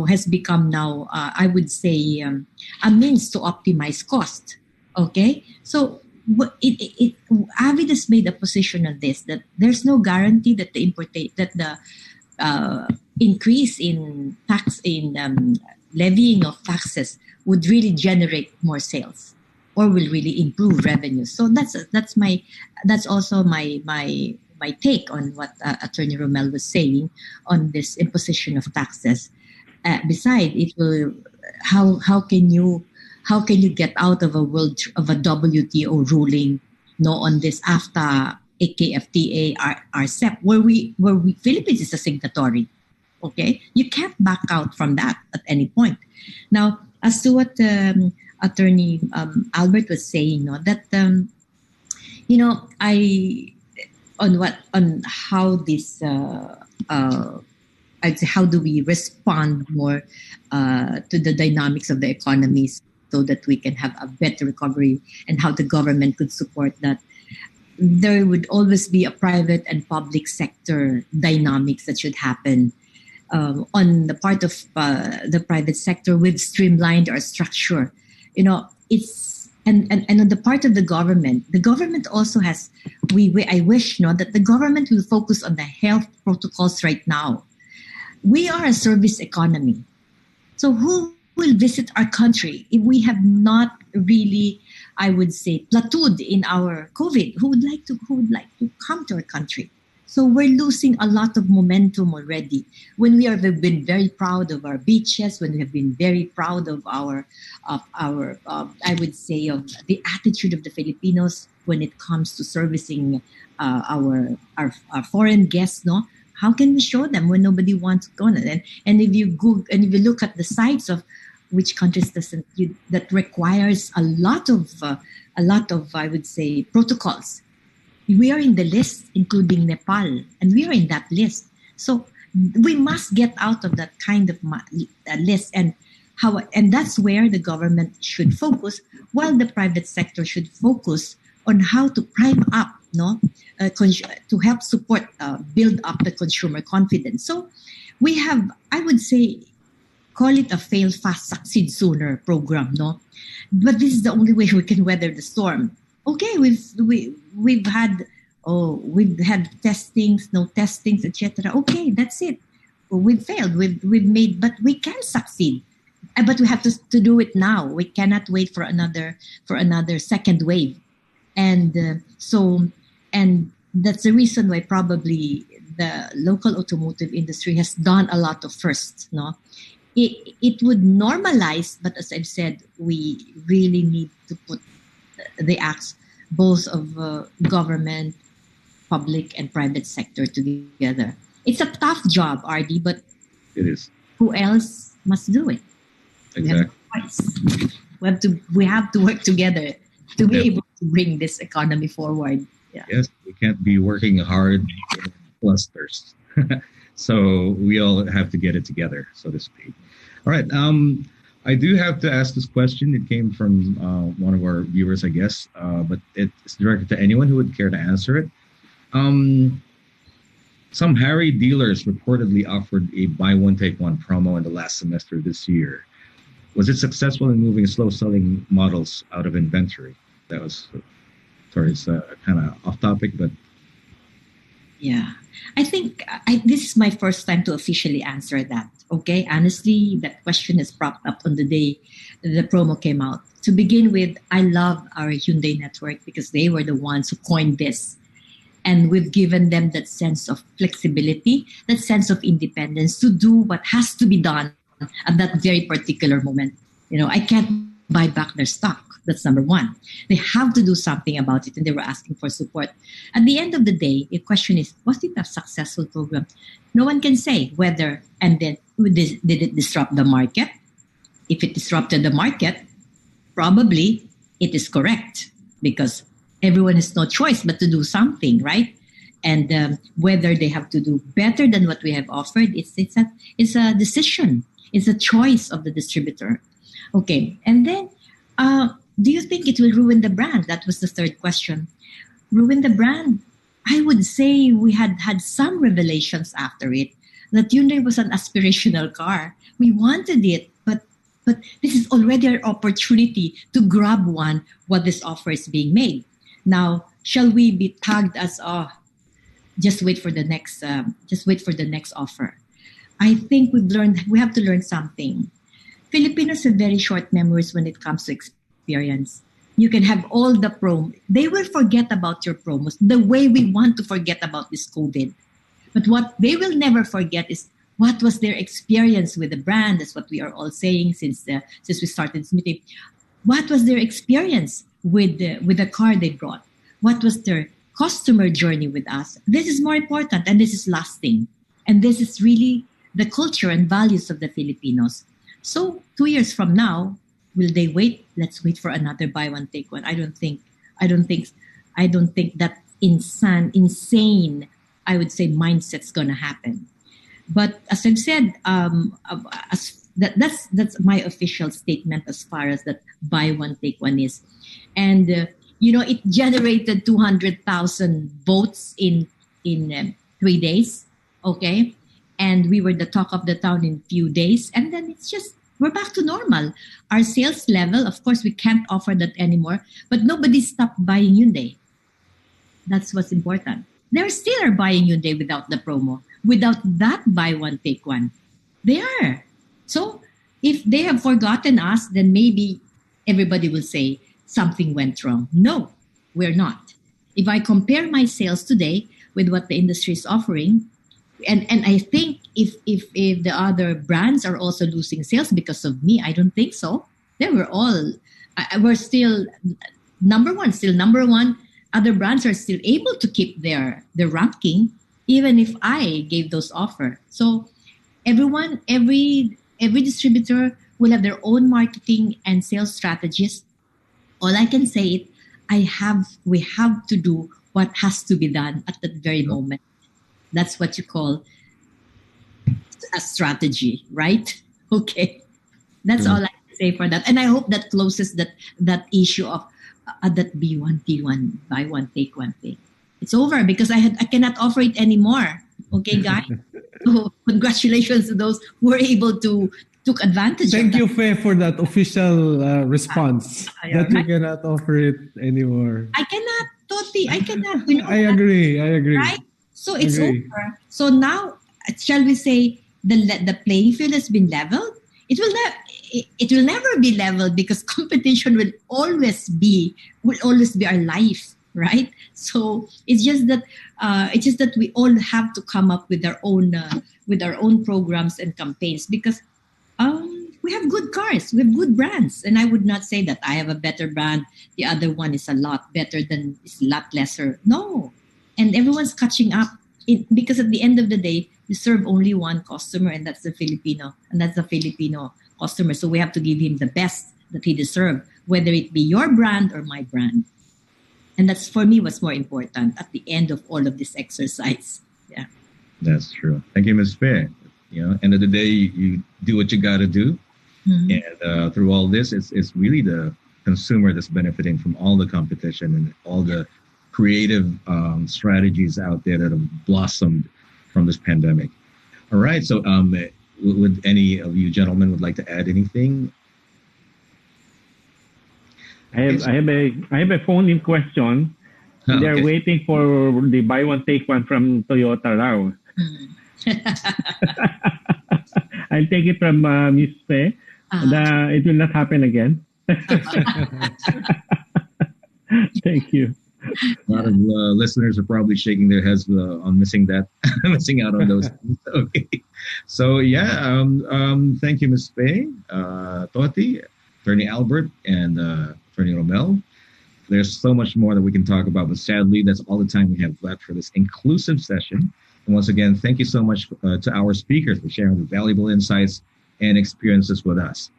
has become now, I would say, a means to optimize cost, okay? So Avid has made a position on this, that there's no guarantee that the increase in tax levying of taxes would really generate more sales or will really improve revenue. So that's also my take on what Attorney Romel was saying on this imposition of taxes. Besides, it will how can you get out of a WTO ruling, no, on this AFTA, AKFTA, RCEP, where we Philippines is a signatory. Okay, you can't back out from that at any point. Now, as to what Attorney Albert was saying, no, that on how this I'd say, how do we respond more to the dynamics of the economies so that we can have a better recovery, and how the government could support that. There would always be a private and public sector dynamics that should happen. On the part of the private sector, we've streamlined our structure. You know, it's and on the part of the government also has. I wish that the government will focus on the health protocols right now. We are a service economy, so who will visit our country if we have not really, I would say, plateaued in our COVID? Who would like to come to our country? So we're losing a lot of momentum already. When we have been very proud of our beaches, when we have been very proud of our I would say of the attitude of the Filipinos when it comes to servicing our foreign guests, no? How can we show them when nobody wants to go? And if you look at the sites of which countries that requires a lot of I would say protocols. We are in the list, including Nepal, and we are in that list. So we must get out of that kind of list, and that's where the government should focus, while the private sector should focus on how to prime up, to help support, build up the consumer confidence. So we have, I would say, call it a fail fast, succeed sooner program, no? But this is the only way we can weather the storm. Okay, we've had testings, no testings, etc. Okay, that's it. We've failed. We've made, but we can succeed. But we have to do it now. We cannot wait for another second wave, and that's the reason why probably the local automotive industry has done a lot of firsts. No, it would normalize, but as I've said, we really need to put the acts both of government, public, and private sector together. It's a tough job, RD, but it is. Who else must do it? Exactly. We have to work together to be able to bring this economy forward. Yeah. Yes, we can't be working hard in clusters. So we all have to get it together, so to speak. All right. I do have to ask this question. It came from one of our viewers, I guess, but it's directed to anyone who would care to answer it. Some Harry dealers reportedly offered a buy one, take one promo in the last semester this year. Was it successful in moving slow-selling models out of inventory? That was, sorry, it's kind of off topic, but... Yeah, I think this is my first time to officially answer that. Okay, honestly, that question is propped up on the day the promo came out. To begin with, I love our Hyundai network because they were the ones who coined this. And we've given them that sense of flexibility, that sense of independence to do what has to be done at that very particular moment. I can't buy back their stock. That's number one. They have to do something about it, and they were asking for support. At the end of the day, the question is, was it a successful program? No one can say whether, and then did it disrupt the market? If it disrupted the market, probably it is correct because everyone has no choice but to do something, right? And whether they have to do better than what we have offered, it's a decision. It's a choice of the distributor. Okay, and then do you think it will ruin the brand? That was the third question. Ruin the brand? I would say we had some revelations after it that Hyundai was an aspirational car. We wanted it, but this is already our opportunity to grab one while this offer is being made. Now, shall we be tagged as just wait for the next offer? I think we have to learn something. Filipinos have very short memories when it comes to experience. You can have all the promo. They will forget about your promos the way we want to forget about this COVID. But what they will never forget is what was their experience with the brand. That's what we are all saying since we started this meeting. What was their experience with the car they brought? What was their customer journey with us? This is more important, and this is lasting. And this is really the culture and values of the Filipinos. So 2 years from now, will they wait? Let's wait for another buy one, take one. I don't think that insane, I would say, mindset's gonna happen. But as I've said, that's my official statement as far as that buy one, take one is. And it generated 200,000 votes in 3 days. Okay, and we were the talk of the town in few days, and then we're back to normal. Our sales level, of course, we can't offer that anymore, but nobody stopped buying Hyundai. That's what's important. They still are buying Hyundai without the promo, without that buy one, take one. They are. So if they have forgotten us, then maybe everybody will say something went wrong. No, we're not. If I compare my sales today with what the industry is offering. And I think if the other brands are also losing sales because of me, I don't think so. They were all we're still number one, still number one. Other brands are still able to keep their ranking, even if I gave those offer. So everyone, every distributor will have their own marketing and sales strategies. All I can say is we have to do what has to be done at that very moment. That's what you call a strategy, right? Okay. That's all I can say for that. And I hope that closes that issue of that B1, T1, buy one, take one thing. It's over because I cannot offer it anymore. Okay, guys? So congratulations to those who were able to took advantage Thank of you, Fe, for that official response that you cannot offer it anymore. I cannot, Toti. I cannot. You know, I agree. right? So it's over. So now, shall we say the playing field has been leveled? It will never be leveled because competition will always be our life, right? So it's just that we all have to come up with our own programs and campaigns because we have good cars, we have good brands, and I would not say that I have a better brand. The other one is a lot better than is a lot lesser. No, and everyone's catching up because at the end of the day, you serve only one customer, and that's the Filipino, customer. So we have to give him the best that he deserves, whether it be your brand or my brand. And that's for me what's more important at the end of all of this exercise. Yeah, That's true. Thank you, Ms. Fair. End of the day, you do what you got to do. And through all this, it's really the consumer that's benefiting from all the competition and all the creative strategies out there that have blossomed from this pandemic. All right. So would any of you gentlemen would like to add anything? I have a phone-in question. They're waiting for the buy one take one from Toyota Rao. I'll take it from Ms. Fe. It will not happen again. Thank you. A lot of listeners are probably shaking their heads on missing out on those. Okay, so yeah, thank you, Ms. Faye, Toti, Attorney Albert, and Attorney Romel. There's so much more that we can talk about, but sadly, that's all the time we have left for this inclusive session. And once again, thank you so much to our speakers for sharing the valuable insights and experiences with us.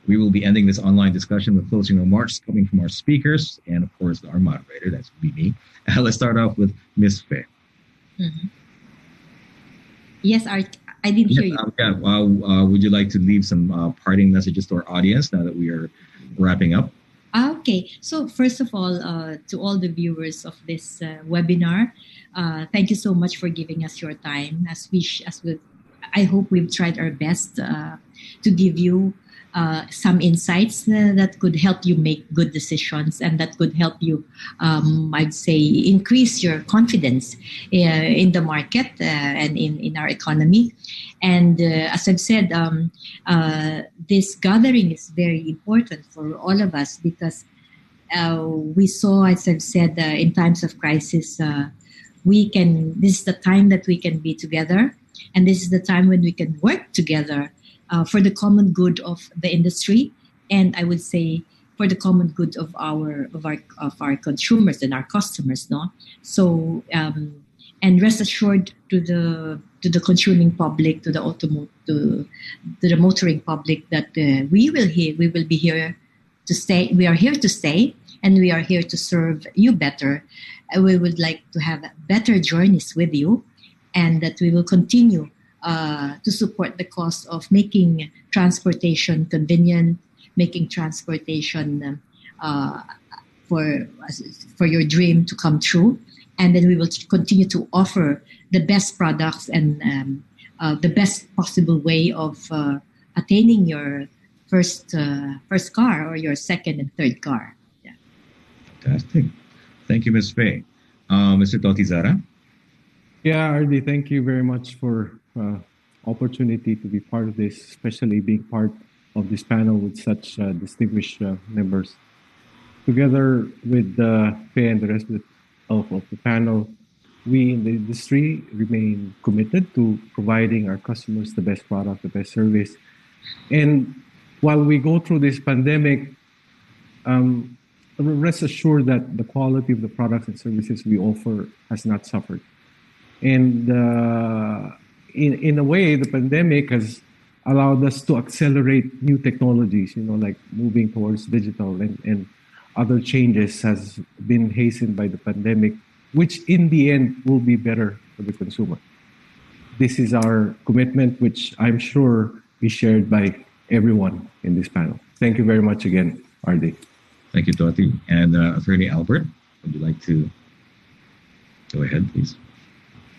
We will be ending this online discussion with closing remarks coming from our speakers and, of course, our moderator. That's me. Let's start off with Ms. Faye. Mm-hmm. Yes, I didn't hear you. Would you like to leave some parting messages to our audience now that we are wrapping up? Okay. So first of all, to all the viewers of this webinar, thank you so much for giving us your time. I hope we've tried our best to give you some insights that could help you make good decisions and that could help you, I'd say, increase your confidence in the market and in our economy. And as I've said, this gathering is very important for all of us because we saw, as I've said, in times of crisis, this is the time that we can be together, and this is the time when we can work together for the common good of the industry, and I would say for the common good of our consumers and our customers, no. So and rest assured to the consuming public, to the motoring public, that we will be here to stay. We are here to stay, and we are here to serve you better. We would like to have better journeys with you, and that we will continue to support the cause of making transportation convenient, making transportation for your dream to come true. And then we will continue to offer the best products and the best possible way of attaining your first car or your second and third car. Yeah. Fantastic. Thank you, Ms. Faye. Mr. Totizara? Yeah, RD, thank you very much for opportunity to be part of this, especially being part of this panel with such distinguished members. Together with Faye and the rest of the panel, we in the industry remain committed to providing our customers the best product, the best service. And while we go through this pandemic, rest assured that the quality of the products and services we offer has not suffered. And in a way, the pandemic has allowed us to accelerate new technologies, like moving towards digital, and other changes has been hastened by the pandemic, which in the end will be better for the consumer. This is our commitment, which I'm sure is shared by everyone in this panel. Thank you very much again, RD. Thank you, Toti. And Attorney Albert, would you like to go ahead, please?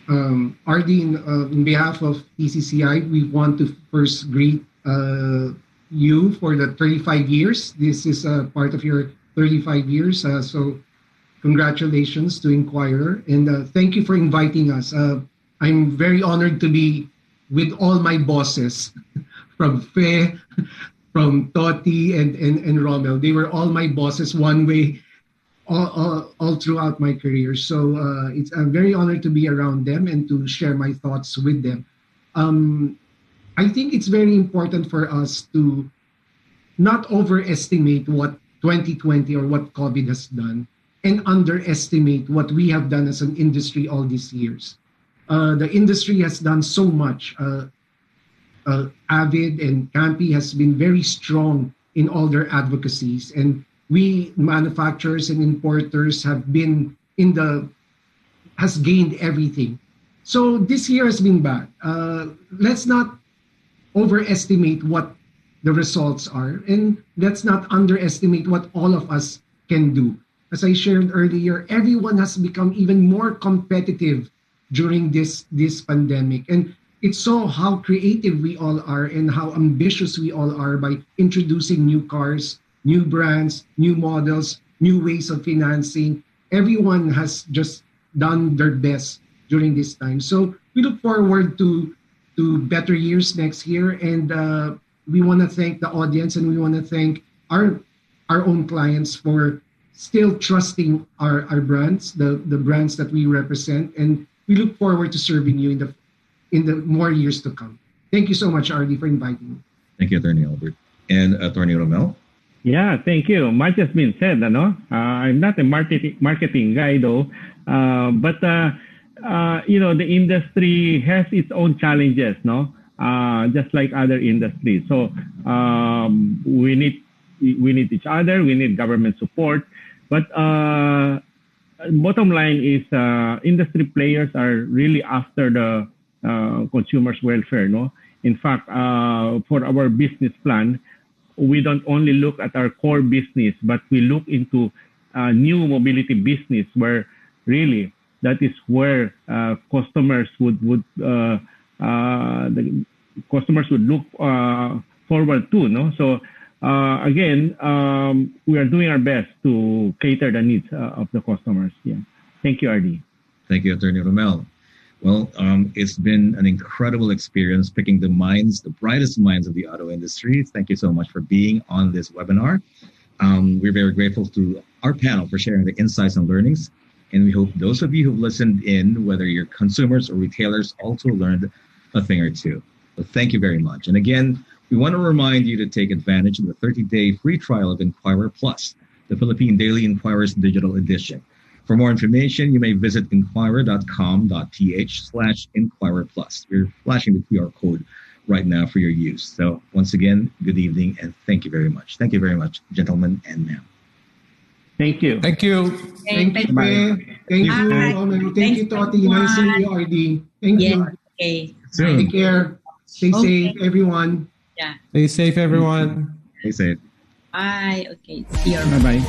RD, in behalf of PCCI, we want to first greet you for the 35 years. This is part of your 35 years. So congratulations to Inquirer. And thank you for inviting us. I'm very honored to be with all my bosses from Fe, from Toti, and Rommel. They were all my bosses one way all throughout my career. So I'm very honored to be around them and to share my thoughts with them. I think it's very important for us to not overestimate what 2020 or what COVID has done and underestimate what we have done as an industry all these years. The industry has done so much. Avid and Campi has been very strong in all their advocacies, and we manufacturers and importers have been has gained everything. So this year has been bad. Let's not overestimate what the results are, and let's not underestimate what all of us can do. As I shared earlier, everyone has become even more competitive during this pandemic, and it saw how creative we all are and how ambitious we all are by introducing new cars, new brands, new models, new ways of financing. Everyone has just done their best during this time. So we look forward to better years next year, and we want to thank the audience, and we want to thank our own clients for still trusting our brands, the brands that we represent, and we look forward to serving you in the more years to come. Thank you so much, RD, for inviting me. Thank you, Attorney Albert. And Attorney Romel? Yeah, thank you. Much has been said, I'm not a marketing guy though, but the industry has its own challenges, just like other industries. So we need each other. We need government support. But bottom line is, industry players are really after the consumers' welfare. In fact, for our business plan, we don't only look at our core business, but we look into new mobility business, where really that is where customers would look forward to. So again, we are doing our best to cater the needs of the customers. Yeah. Thank you, RD. Thank you, Attorney Romel. Well, it's been an incredible experience picking the brightest minds of the auto industry. Thank you so much for being on this webinar. We're very grateful to our panel for sharing the insights and learnings. And we hope those of you who've listened in, whether you're consumers or retailers, also learned a thing or two. So thank you very much. And again, we want to remind you to take advantage of the 30-day free trial of Inquirer Plus, the Philippine Daily Inquirer's digital edition. For more information, you may visit inquirer.com.ph/Inquirer Plus. We're flashing the QR code right now for your use. So once again, good evening and thank you very much. Thank you very much, gentlemen and ma'am. Thank you. Thank you. Thank you. Thank you, Rommel. Thank you, Toti. Nice seeing you, RD. Thank you. Okay. Take care. Stay safe, everyone. Yeah. Stay safe, everyone. Stay safe. Bye. Okay. See you. Bye-bye.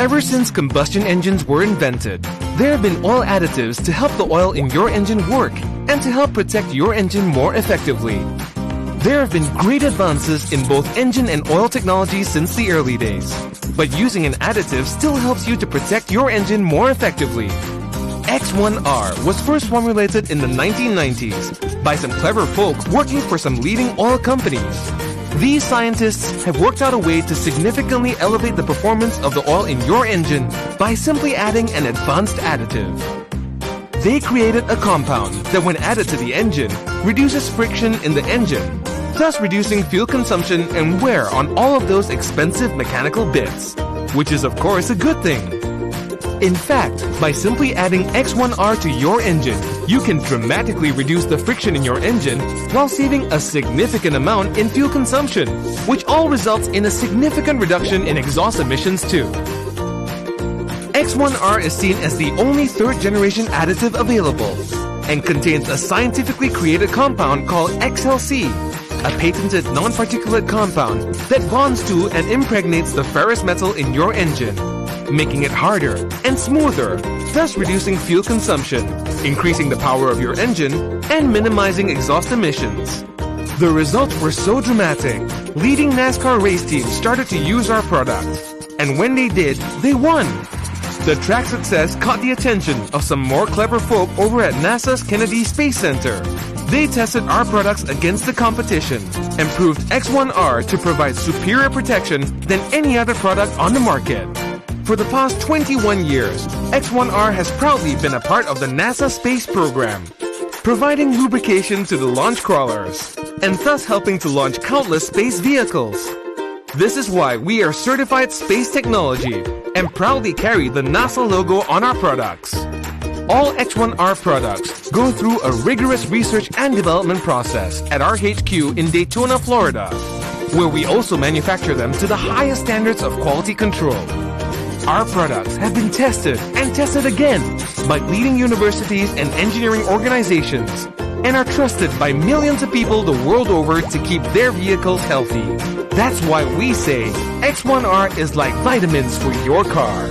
Ever since combustion engines were invented, there have been oil additives to help the oil in your engine work and to help protect your engine more effectively. There have been great advances in both engine and oil technology since the early days, but using an additive still helps you to protect your engine more effectively. X1R was first formulated in the 1990s by some clever folk working for some leading oil companies. These scientists have worked out a way to significantly elevate the performance of the oil in your engine by simply adding an advanced additive. They created a compound that, when added to the engine, reduces friction in the engine, thus reducing fuel consumption and wear on all of those expensive mechanical bits, which is of course a good thing. In fact, by simply adding X1R to your engine, you can dramatically reduce the friction in your engine while saving a significant amount in fuel consumption, which all results in a significant reduction in exhaust emissions too. X1R is seen as the only third-generation additive available and contains a scientifically created compound called XLC, a patented non-particulate compound that bonds to and impregnates the ferrous metal in your engine, making it harder and smoother, thus reducing fuel consumption, increasing the power of your engine, and minimizing exhaust emissions. The results were so dramatic, leading NASCAR race teams started to use our product. And when they did, they won. The track success caught the attention of some more clever folk over at NASA's Kennedy Space Center. They tested our products against the competition and proved X1R to provide superior protection than any other product on the market. For the past 21 years, X1R has proudly been a part of the NASA space program, providing lubrication to the launch crawlers, and thus helping to launch countless space vehicles. This is why we are certified space technology and proudly carry the NASA logo on our products. All X1R products go through a rigorous research and development process at our HQ in Daytona, Florida, where we also manufacture them to the highest standards of quality control. Our products have been tested and tested again by leading universities and engineering organizations and are trusted by millions of people the world over to keep their vehicles healthy. That's why we say X1R is like vitamins for your car.